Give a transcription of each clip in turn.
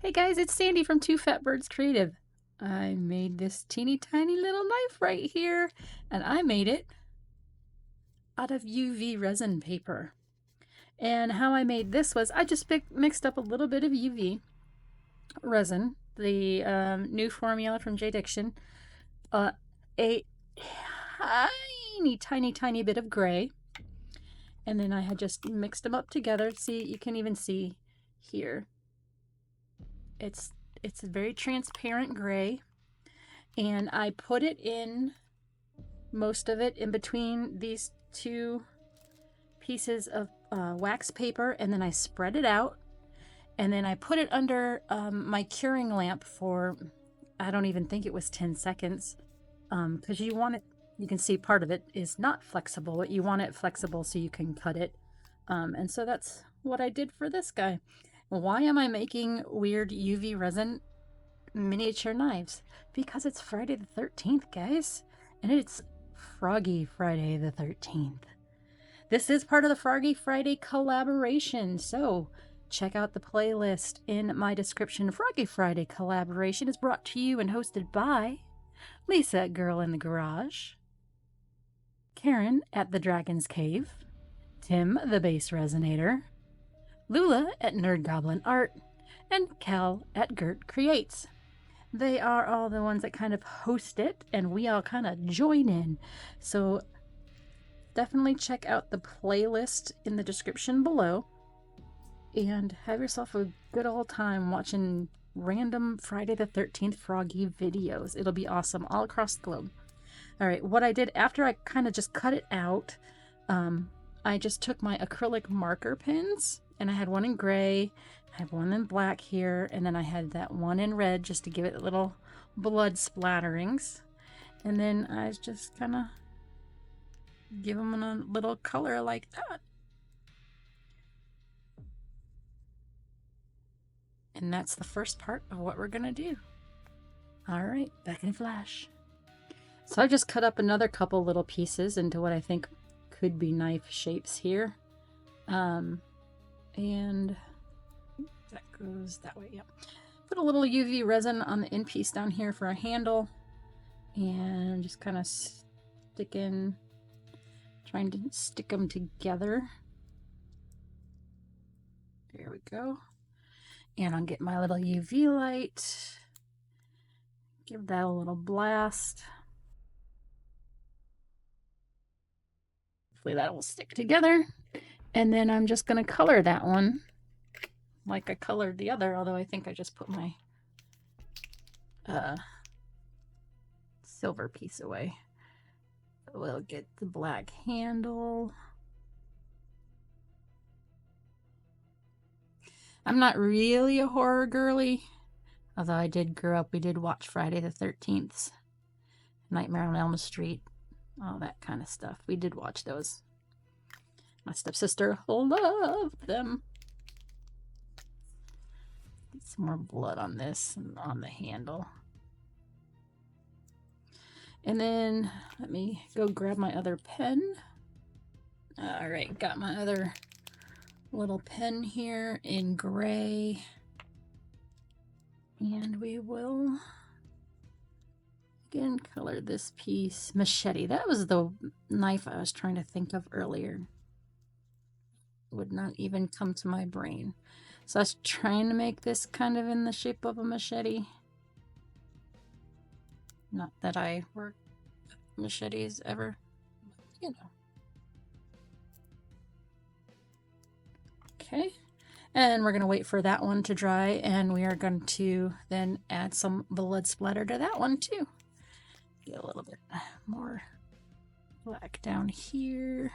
Hey guys, it's Sandy from Two Fat Birds Creative. I made this teeny tiny little knife right here, and I made it out of UV resin paper. And how I made this was I just mixed up a little bit of UV resin, the new formula from JDiction, a tiny bit of gray, and then I had just mixed them up together. See, you can even see here. It's a very transparent gray, and I put it in, most of it in between these two pieces of wax paper, and then I spread it out, and then I put it under my curing lamp for, I don't even think it was 10 seconds, because you want it, you can see part of it is not flexible, but you want it flexible so you can cut it. And so that's what I did for this guy. Why am I making weird UV resin miniature knives? Because it's Friday the 13th, guys, and it's Froggy Friday the 13th. This is part of the Froggy Friday collaboration, so check out the playlist in my description. Froggy Friday collaboration is brought to you and hosted by Lisa Girl in the Garage, Karen at the Dragon's Cave, Tim the Bass Resonator, Lula at Nerd Goblin Art, and Cal at Gert Creates. They are all the ones that kind of host it, and we all kind of join in. So definitely check out the playlist in the description below and have yourself a good old time watching random Friday the 13th Froggy videos. It'll be awesome all across the globe. All right, what I did after I kind of just cut it out, I just took my acrylic marker pens, and I had one in gray, I had one in black here, and then I had that one in red just to give it little blood splatterings. And then I just kind of give them a little color like that. And that's the first part of what we're gonna do. All right, back in a flash. So I just cut up another couple little pieces into what I think could be knife shapes here. And that goes that way, yep. Put a little UV resin on the end piece down here for a handle, and just kind of trying to stick them together. There we go. And I'll get my little UV light, give that a little blast. Hopefully that will stick together. And then I'm just going to color that one like I colored the other, although I think I just put my silver piece away. We'll get the black handle. I'm not really a horror girly, although I did grow up, we did watch Friday the 13th, Nightmare on Elm Street, all that kind of stuff. We did watch those. My stepsister loved them. Get some more blood on this and on the handle. And then let me go grab my other pen. All right, got my other little pen here in gray. And we will again color this piece. Machete. That was the knife I was trying to think of earlier. Would not even come to my brain. So I was trying to make this kind of in the shape of a machete. Not that I work with machetes ever, you know. Okay, and we're going to wait for that one to dry, and we are going to then add some blood splatter to that one too. Get a little bit more black down here.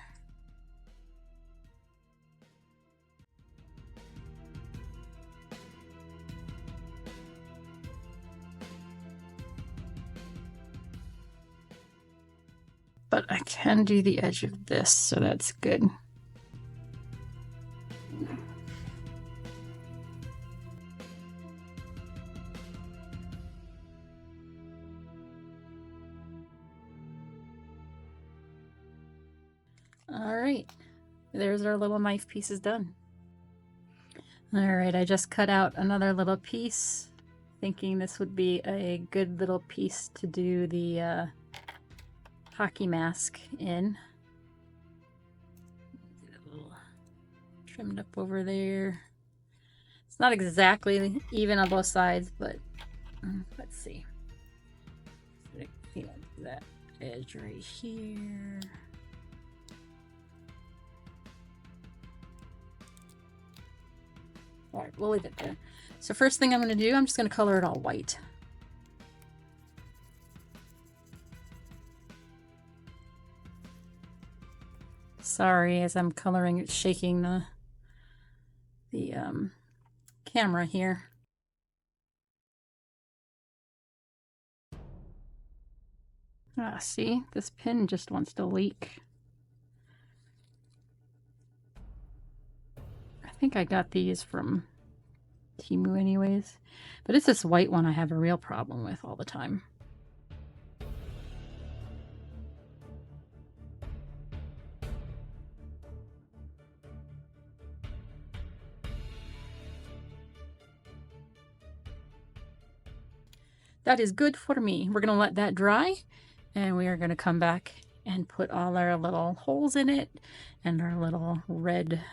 But I can do the edge of this, so that's good. All right, there's our little knife pieces done. Alright, I just cut out another little piece, thinking this would be a good little piece to do the hockey mask in. Trimmed up over there. It's not exactly even on both sides, but let's see. That edge right here. Alright, we'll leave it there. So first thing I'm going to do, I'm just going to color it all white. Sorry, as I'm coloring, it's shaking the camera here. Ah, see? This pin just wants to leak. I think I got these from Temu anyways. But it's this white one I have a real problem with all the time. That is good for me. We're going to let that dry, and we are going to come back and put all our little holes in it and our little red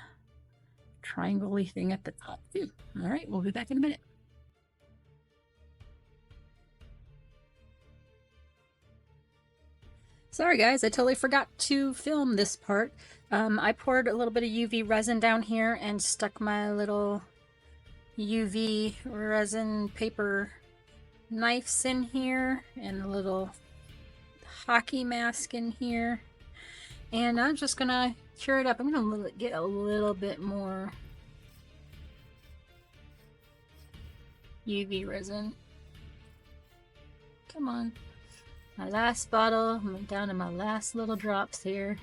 triangle-y thing at the top too. All right, we'll be back in a minute. Sorry guys, I totally forgot to film this part. I poured a little bit of UV resin down here and stuck my little UV resin paper knives in here and a little hockey mask in here. And I'm just gonna cure it up. I'm gonna get a little bit more UV resin. Come on. My last bottle. I'm down to my last little drops here.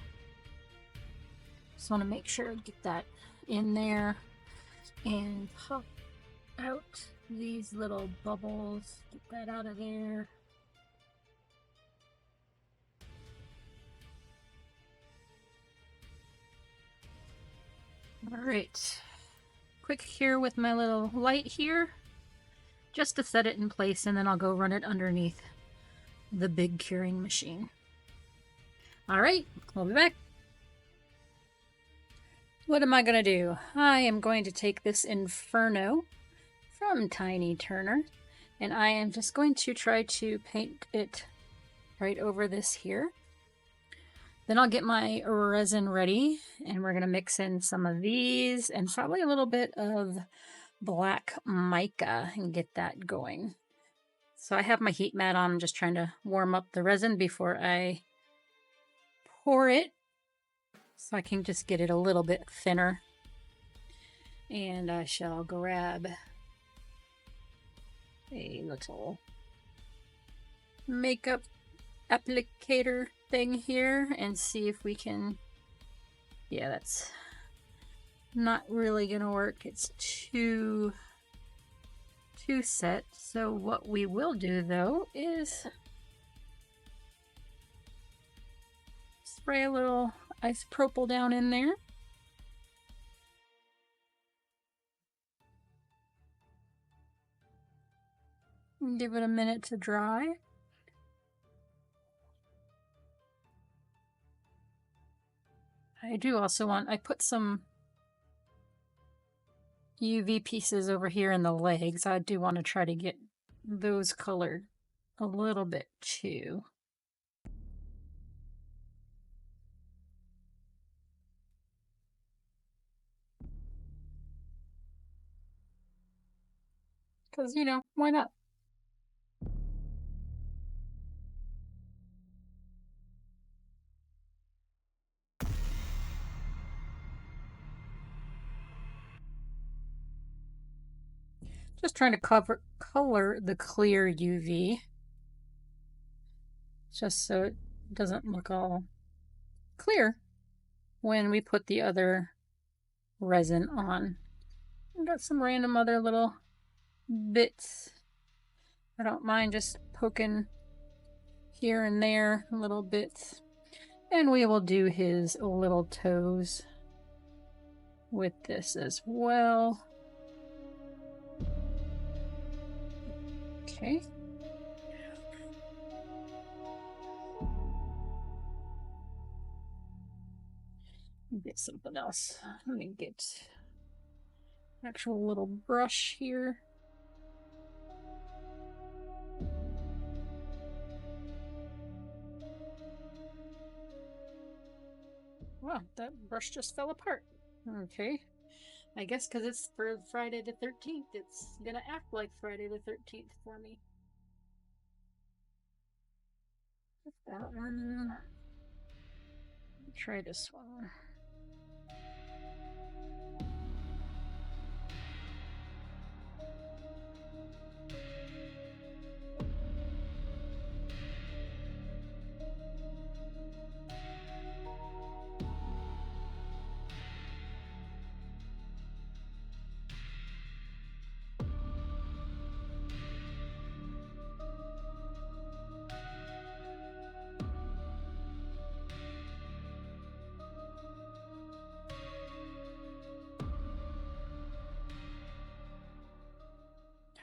Just want to make sure I get that in there and pop out these little bubbles. Get that out of there. All right. Quick cure with my little light here, just to set it in place, and then I'll go run it underneath the big curing machine. All right, we'll be back. What am I going to do? I am going to take this Inferno from Tiny Turner, and I am just going to try to paint it right over this here. Then I'll get my resin ready, and we're going to mix in some of these and probably a little bit of black mica and get that going. So I have my heat mat on. I'm just trying to warm up the resin before I pour it, so I can just get it a little bit thinner. And I shall grab a little makeup applicator thing here and see if we can... Yeah, that's not really gonna work. It's too set. So what we will do though is spray a little isopropyl down in there. Give it a minute to dry. I do also want, I put some UV pieces over here in the legs. I do want to try to get those colored a little bit too. Because, you know, why not? Just trying to color the clear UV, just so it doesn't look all clear when we put the other resin on. I've got some random other little bits. I don't mind just poking here and there little bits. And we will do his little toes with this as well. Okay. Get something else. Let me get an actual little brush here. Wow, that brush just fell apart. Okay. I guess because it's for Friday the 13th, it's gonna act like Friday the 13th for me. That one. Try this one.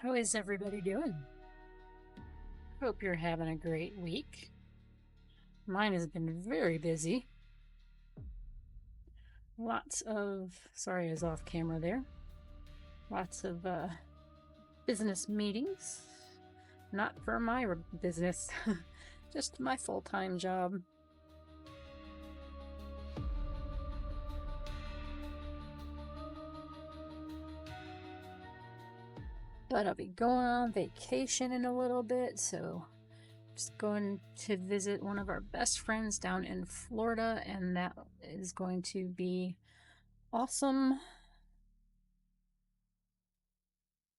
How is everybody doing? Hope you're having a great week. Mine has been very busy. Lots of, sorry I was off camera there. Lots of business meetings. Not for my business, just my full-time job. But I'll be going on vacation in a little bit, so just going to visit one of our best friends down in Florida, and that is going to be awesome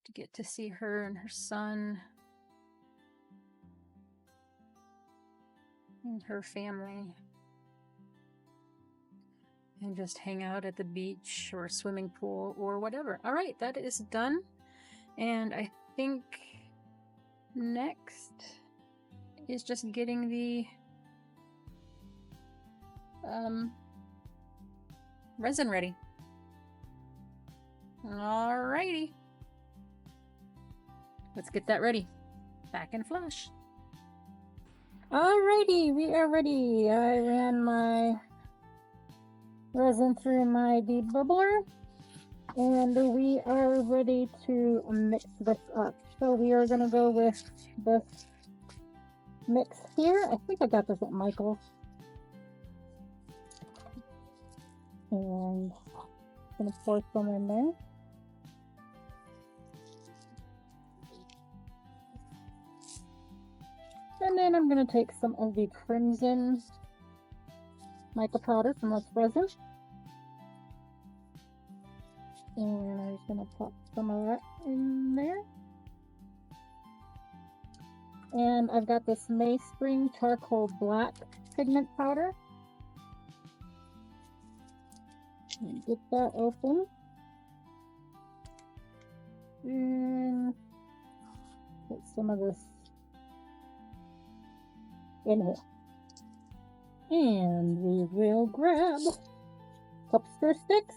to get to see her and her son and her family and just hang out at the beach or swimming pool or whatever. All right, that is done. And I think next is just getting the resin ready. Alrighty. Let's get that ready. Back in flash. Alrighty, we are ready. I ran my resin through my debubbler, and we are ready to mix this up. So we are going to go with this mix here. I think I got this at Michael's. And I'm going to pour some in there. And then I'm going to take some of the crimson mica powder from Let's Resin. And I'm just going to pop some of that in there. And I've got this May Spring Charcoal Black pigment powder. And get that open. And put some of this in here. And we will grab a couple stir sticks.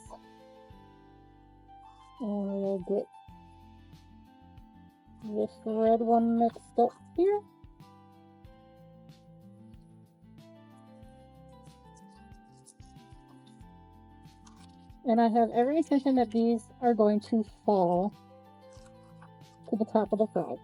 And we'll get this red one mixed up here. And I have every intention that these are going to fall to the top of the frog.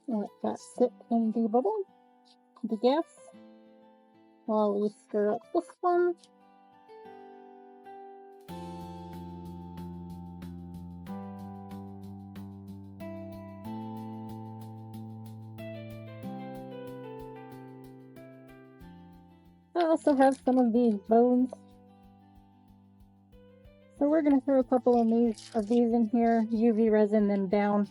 Let that sit in the bubble, the gas, while we stir up this one. I also have some of these bones. So we're going to throw a couple of these in here, UV resin them down.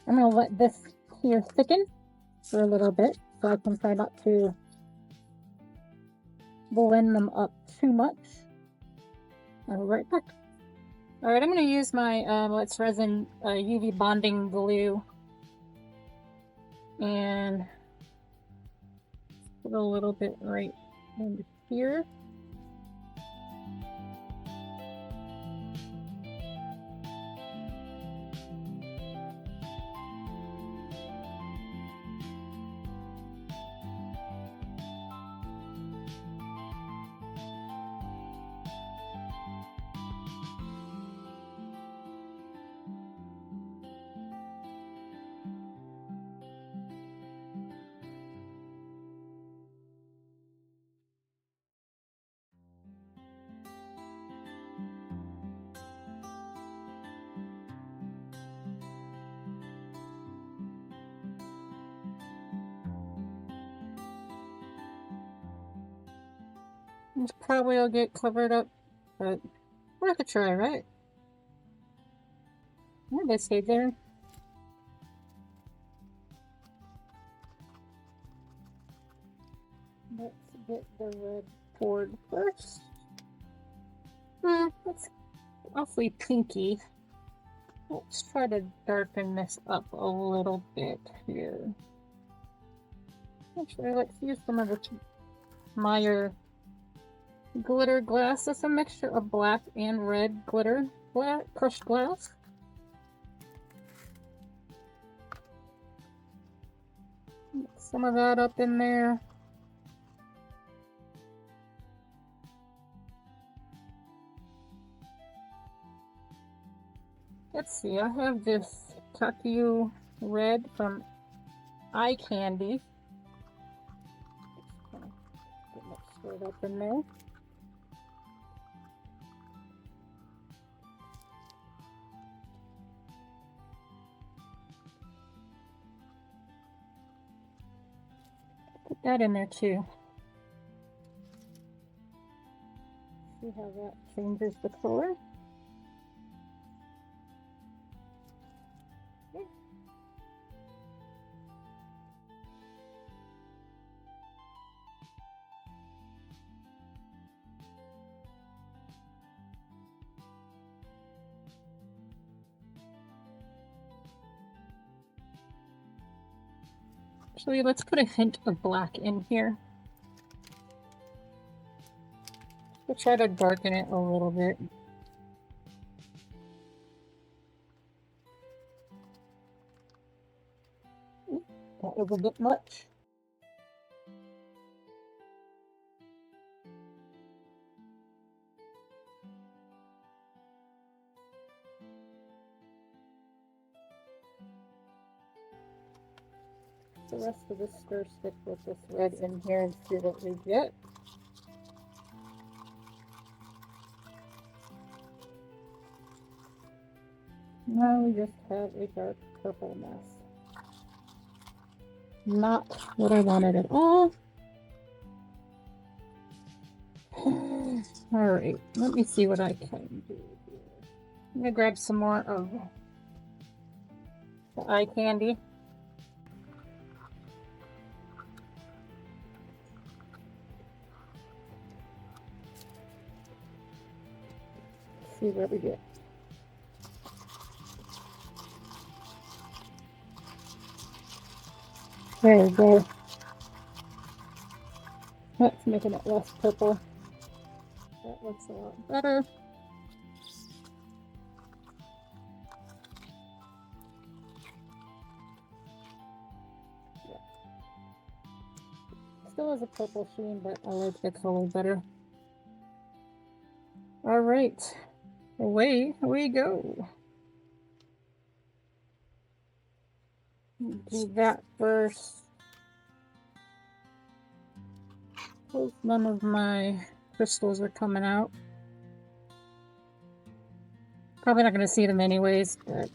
I'm going to let this here thicken for a little bit so I can try not to blend them up too much. I'll be right back. Alright, I'm going to use my Let's Resin UV bonding glue and put a little bit right in here. This probably will get covered up, but worth a try, right? What did I say there? Let's get the red poured first. It's awfully pinky. Let's try to darken this up a little bit here. Actually, let's use some of the Meyer glitter glass. It's a mixture of black and red glitter crushed glass. Mix some of that up in there. Let's see, I have this Taku red from Eye Candy. Just gonna get mixed right up in there. Put that in there too. See how that changes the color. Okay. Actually, let's put a hint of black in here. We'll try to darken it a little bit. That was a bit much. The rest of the stir stick with this red in here and see what we get. Now we just have a dark purple mess. Not what I wanted at all. Alright, let me see what I can do here. I'm gonna grab some more of the eye candy. See what we get. There we go. That's making it less purple. That looks a lot better. Yeah. Still has a purple sheen, but I like the color better. Alright, away we go. Do that first. Hope none of my crystals are coming out. Probably not going to see them anyways, but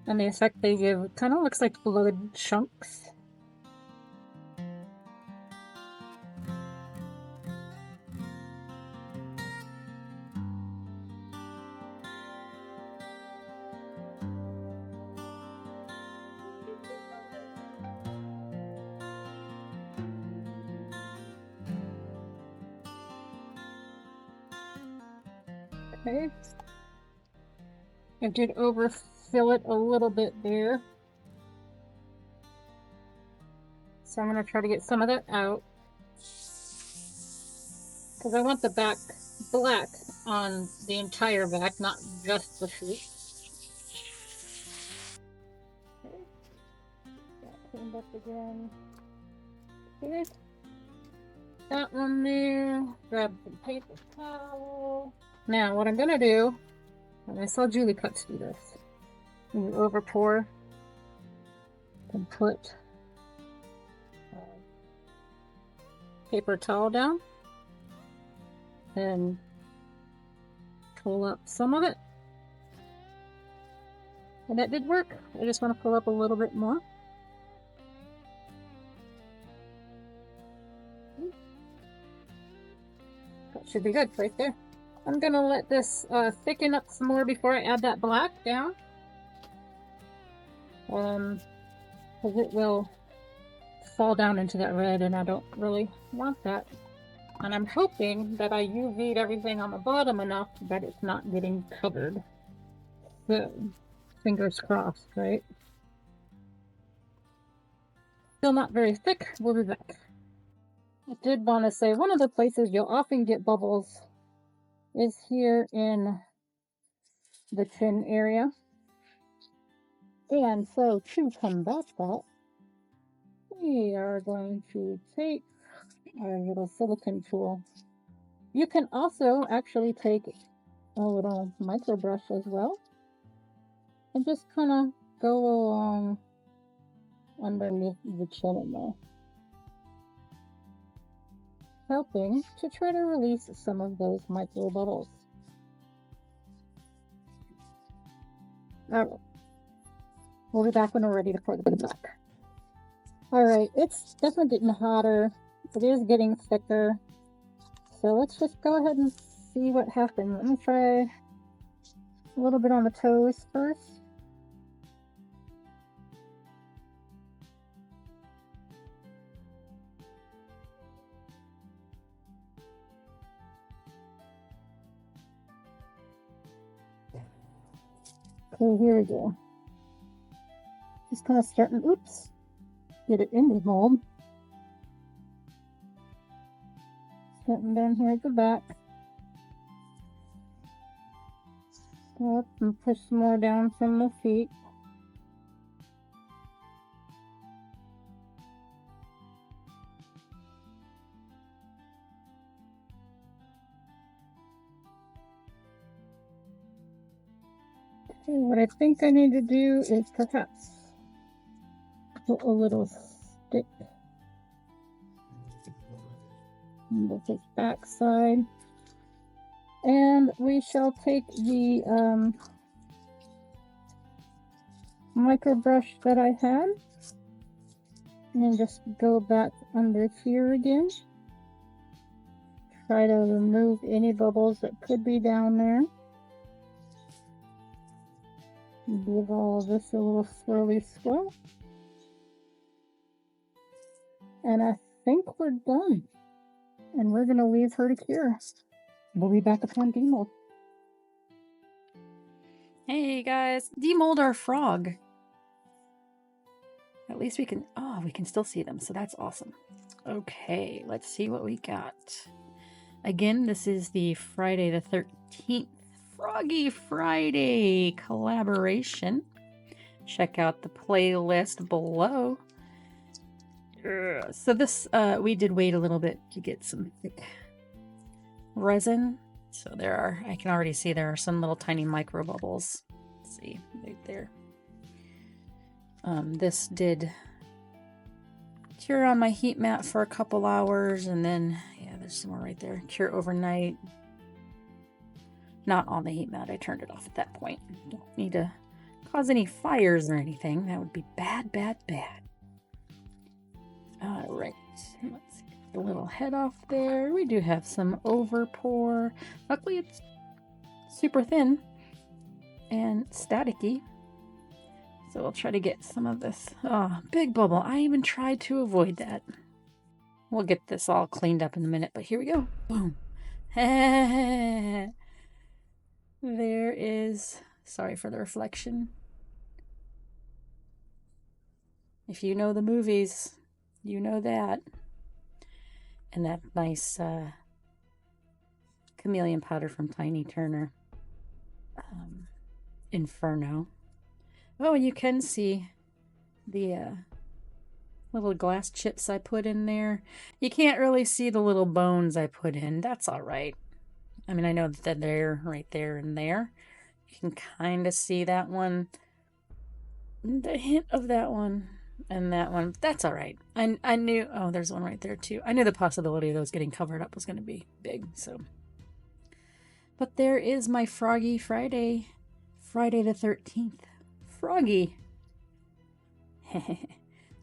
and the effect they give kind of looks like blood chunks. Okay. I did overfill it a little bit there. So I'm going to try to get some of that out. Because I want the back black on the entire back, not just the feet. Okay. Got cleaned up again. Okay. That one there. Grab some paper towel. Now what I'm going to do, and I saw Julie Cuts do this. You over pour and put paper towel down and pull up some of it. And that did work. I just want to pull up a little bit more. That should be good right there. I'm going to let this thicken up some more before I add that black down. Because it will fall down into that red and I don't really want that. And I'm hoping that I UV'd everything on the bottom enough that it's not getting covered. So, fingers crossed, right? Still not very thick. We'll be back. I did want to say one of the places you'll often get bubbles is here in the chin area. And so to combat that, we are going to take our little silicone tool. You can also actually take a little micro brush as well and just kind of go along underneath the chin in there, helping to try to release some of those micro bubbles. Alright, we'll be back when we're ready to pour the black. Alright, it's definitely getting hotter. It is getting thicker. So let's just go ahead and see what happens. Let me try a little bit on the toes first. Okay, here we go. Just kind of starting, oops, get it in the mold. Starting down here at the back. Up and push some more down from the feet. Okay, what I think I need to do is perhaps put a little stick on the back side. And we shall take the micro brush that I had and just go back under here again. Try to remove any bubbles that could be down there. Give all this a little swirly swirl. And I think we're done. And we're going to leave her to cure. We'll be back upon demold. Hey guys, demold our frog. At least we can, oh, we can still see them, so that's awesome. Okay, let's see what we got. Again, this is the Friday the 13th Froggy Friday collaboration. Check out the playlist below. So this, we did wait a little bit to get some thick resin. So there are, I can already see there are some little tiny micro bubbles. Let's see, right there. This did cure on my heat mat for a couple hours, and then, yeah, there's some more right there. Cure overnight. Not on the heat mat, I turned it off at that point. Don't need to cause any fires or anything. That would be bad, bad, bad. Alright, let's get the little head off there. We do have some over pour. Luckily it's super thin and staticky. So we'll try to get some of this. Oh, big bubble. I even tried to avoid that. We'll get this all cleaned up in a minute, but here we go. Boom. There is, sorry for the reflection. If you know the movies, you know that. And that nice chameleon powder from Tiny Turner. Inferno. Oh, and you can see the little glass chips I put in there. You can't really see the little bones I put in. That's all right. I mean, I know that they're right there and there. You can kind of see that one. The hint of that one and that one. That's all right. I knew, oh, there's one right there too. I knew the possibility of those getting covered up was going to be big, so. But there is my Froggy Friday. Friday the 13th. Froggy.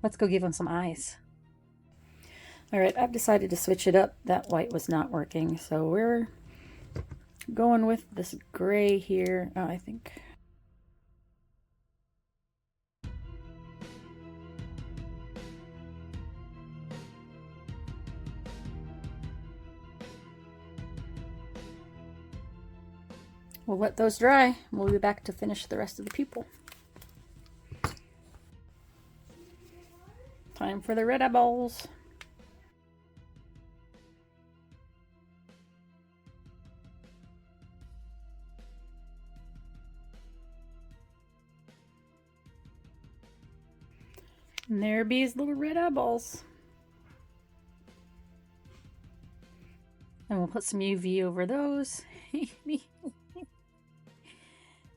Let's go give him some eyes. All right, I've decided to switch it up. That white was not working, so we're going with this gray here. Oh, I think. We'll let those dry. We'll be back to finish the rest of the pupil. Time for the red eyeballs. And there be his little red eyeballs. And we'll put some UV over those.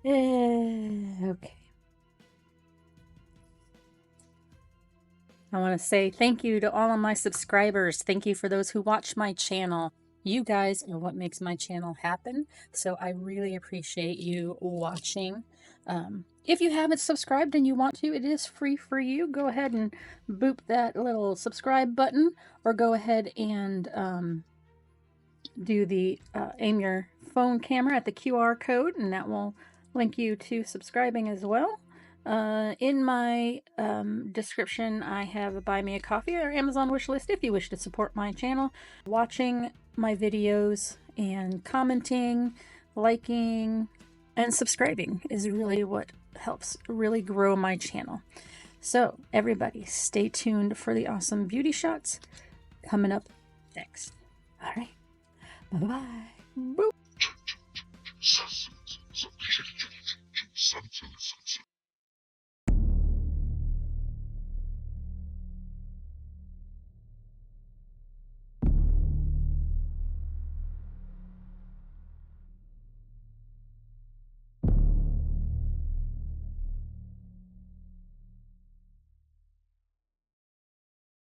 Okay. I want to say thank you to all of my subscribers. Thank you for those who watch my channel. You guys are what makes my channel happen. So I really appreciate you watching. If you haven't subscribed and you want to, it is free for you. Go ahead and boop that little subscribe button, or go ahead and do the aim your phone camera at the QR code, and that will link you to subscribing as well. In my description, I have a Buy Me a Coffee or Amazon wish list if you wish to support my channel. Watching my videos and commenting, liking, and subscribing is really what helps really grow my channel. So everybody, stay tuned for the awesome beauty shots coming up next. All right. Bye-bye. Boop.